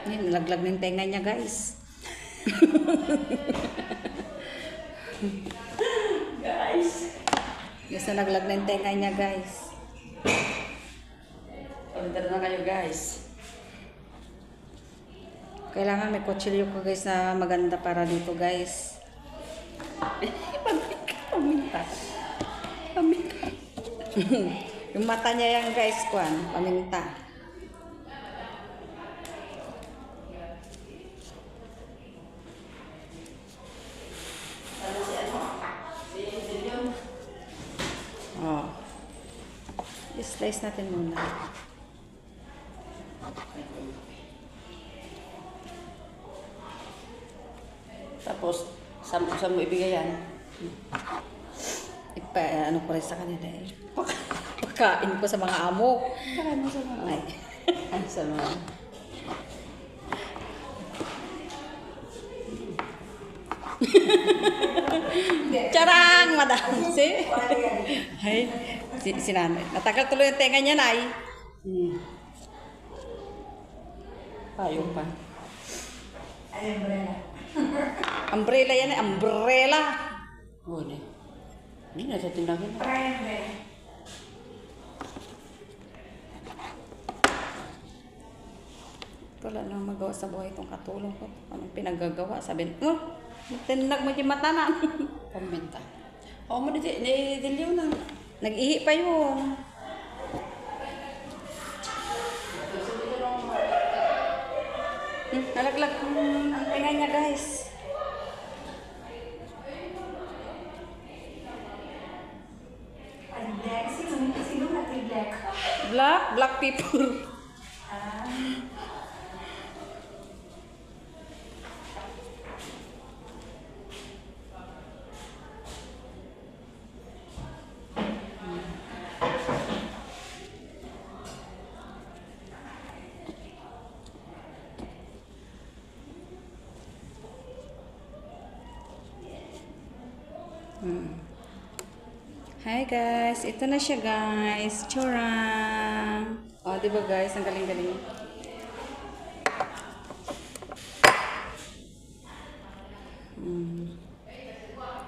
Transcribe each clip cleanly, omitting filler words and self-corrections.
Yan, nalaglag ng tenga niya, guys. Guys. Yes, nalaglag ng tenga niya, guys. Order na kayo, guys. Kailangan may kutsilyo ko, guys, na maganda para dito, guys. Paminta. Paminta. Yung mata niya yan, guys, kuan, paminta. Oh. I-slice natin muna. Tapos, saan mo ibigay yan? Ano ko rin sa kanila eh. Pagkain ko sa mga amo. Pakain mo sa mga. Ay. Ay, sa mga. Charang, madam. Ay, si nanay. Natagal tuloy yung tenga niya, nay. Payong pa. Umbrella yan eh, umbrella. Oo, ne. Hindi na sa tindahan. Wala nang magawa sa buhay itong katulong ko. Anong pinaggagawa? Sabi niya, tinag mo yung mata na. Paminta. Oo mo, dilyaw na. Nag-ihi pa yun. Nalaglag ang tenga niya, guys. Black people. Hi guys, ito na siya guys. Churang. Oh, di ba guys, ang galing-galing.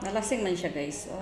Nalasing man siya guys. Oh.